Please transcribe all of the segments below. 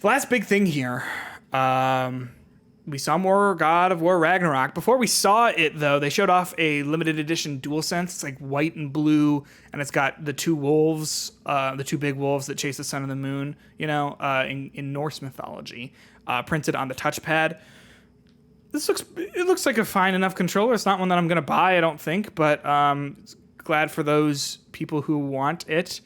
The last big thing here, we saw more God of War Ragnarok. Before we saw it, though, they showed off a limited edition DualSense. It's like white and blue, and it's got the two wolves, the two big wolves that chase the sun and the moon, in Norse mythology, printed on the touchpad. It looks like a fine enough controller. It's not one that I'm going to buy, I don't think, but glad for those people who want it.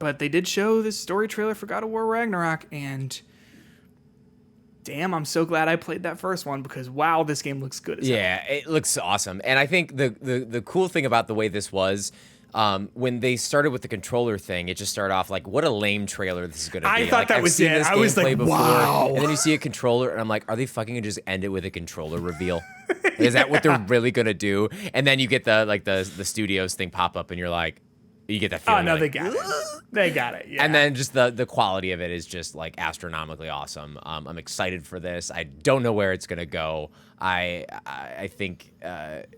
But they did show this story trailer for God of War Ragnarok, and damn, I'm so glad I played that first one because, wow, this game looks good as hell. Yeah, it looks awesome. And I think the cool thing about the way this was, when they started with the controller thing, it just started off like, what a lame trailer this is going to be. I thought that was it. I was like, wow. And then you see a controller, and I'm like, are they fucking going to just end it with a controller reveal? Is that what they're really going to do? And then you get the studios thing pop up, and you're like, you get that feeling. Oh, no, like, they got it. They got it, yeah. And then just the quality of it is just, like, astronomically awesome. I'm excited for this. I don't know where it's going to go. I think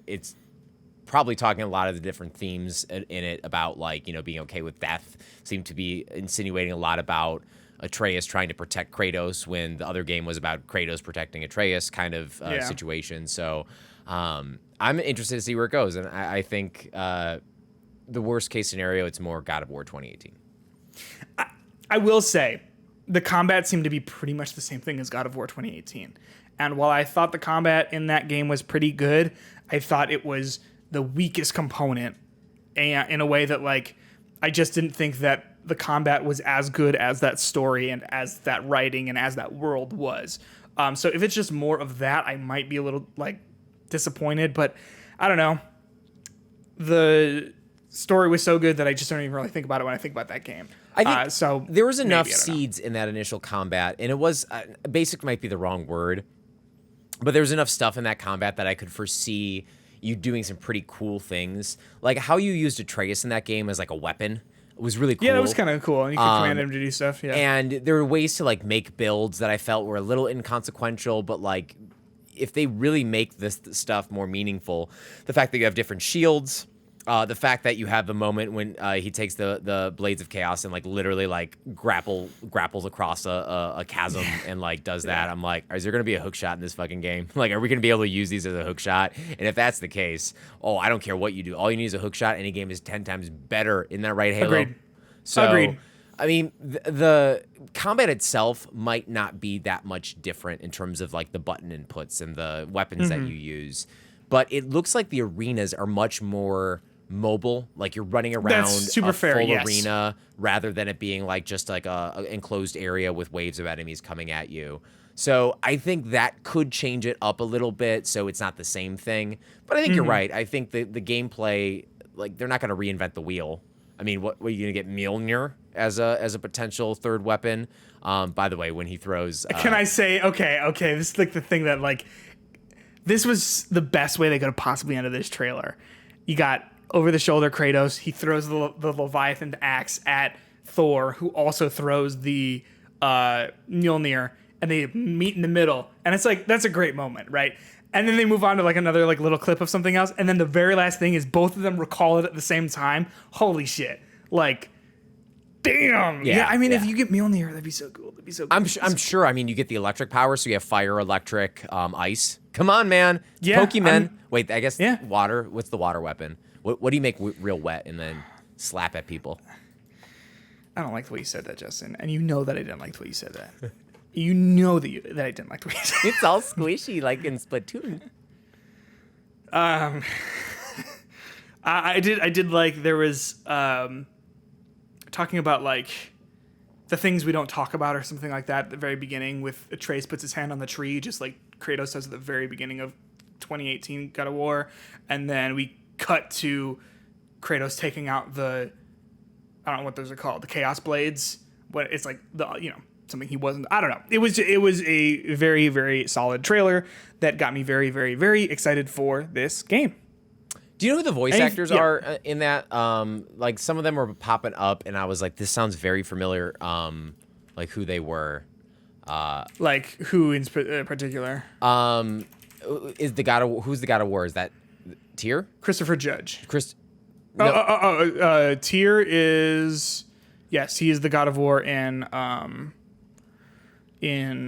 it's probably talking a lot of the different themes in it about, like, being okay with death. Seem to be insinuating a lot about Atreus trying to protect Kratos when the other game was about Kratos protecting Atreus kind of situation. So I'm interested to see where it goes. And I think the worst case scenario, it's more God of War 2018. I will say the combat seemed to be pretty much the same thing as God of War 2018. And while I thought the combat in that game was pretty good, I thought it was the weakest component in a way that, like, I just didn't think that the combat was as good as that story and as that writing and as that world was. So if it's just more of that, I might be a little, like, disappointed. But I don't know. The story was so good that I just don't even really think about it when I think about that game. I think so there was enough seeds in that initial combat, and it was basic might be the wrong word, but there was enough stuff in that combat that I could foresee you doing some pretty cool things. Like how you used Atreus in that game as like a weapon was really cool. Yeah, that was kind of cool. You could command him to do stuff. Yeah, and there were ways to like make builds that I felt were a little inconsequential, but like if they really make this stuff more meaningful, the fact that you have different shields. The fact that you have the moment when he takes the Blades of Chaos and like literally like grapples across a chasm and like does that. I'm like, is there gonna be a hook shot in this fucking game? Like, are we gonna be able to use these as a hook shot? And if that's the case, I don't care what you do. All you need is a hook shot. Any game is 10 times better in that right Halo. Agreed. So, Agreed. I mean, the combat itself might not be that much different in terms of like the button inputs and the weapons that you use, but it looks like the arenas are much more mobile, like you're running around a full arena rather than it being like just like a enclosed area with waves of enemies coming at you. So I think that could change it up a little bit so it's not the same thing. But I think you're right. I think the gameplay, like they're not going to reinvent the wheel. I mean, what are you going to get Mjolnir as a potential third weapon? By the way, when he throws... Can I say, okay, this is like the thing that like, this was the best way they could have possibly ended this trailer. You got over-the-shoulder Kratos. He throws the Leviathan axe at Thor, who also throws the Mjolnir, and they meet in the middle. And it's like, that's a great moment, right? And then they move on to like another like little clip of something else. And then the very last thing is both of them recall it at the same time. Holy shit. Like, damn. Yeah, I mean, if you get Mjolnir, that'd be so cool. That'd be so cool. I'm sure. I mean, you get the electric power, so you have fire, electric, ice. Come on, man. It's Yeah, Pokemon. Wait, I guess water. What's the water weapon? What do you make real wet and then slap at people? I don't like the way you said that, Justin. And you know that I didn't like the way you said that. You know that I didn't like the way you said that. It's all squishy like in Splatoon. I did like there was talking about like the things we don't talk about or something like that at the very beginning with Atreus puts his hand on the tree just like Kratos does at the very beginning of 2018 God of War, and then we cut to Kratos taking out I don't know what those are called, the Chaos Blades. But it's like something he wasn't. I don't know. It was a very, very solid trailer that got me very, very, very excited for this game. Do you know who the voice actors are in that? Like some of them were popping up, and I was like, this sounds very familiar. Like who they were. Like who in particular? Who's the God of War? Is that Tyr? Christopher Judge. No. Tyr is Yes, he is the God of War in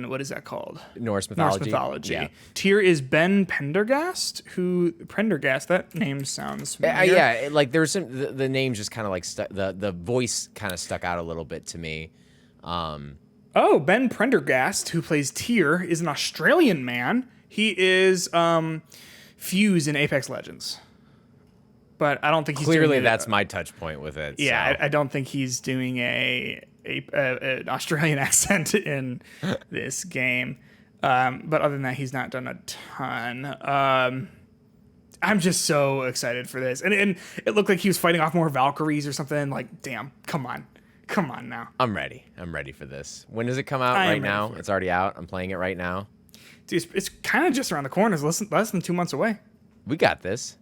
what is that called? Norse mythology. Norse mythology. Yeah. Tyr is Ben Pendergast, that name sounds familiar. Yeah, like there's some the name just kind of like the voice kind of stuck out a little bit to me. Oh, Ben Prendergast, who plays Tyr, is an Australian man. He is Fuse in Apex Legends. But I don't think he's Clearly doing that's my touch point with it. Yeah, so. I don't think he's doing an Australian accent in this game. But other than that, he's not done a ton. I'm just so excited for this. And it looked like he was fighting off more Valkyries or something. Like, damn, come on now. I'm ready for this. When does it come out? I am Right ready now? for it. It's already out. I'm playing it right now. Dude, it's kind of just around the corner. It's less than 2 months away. We got this.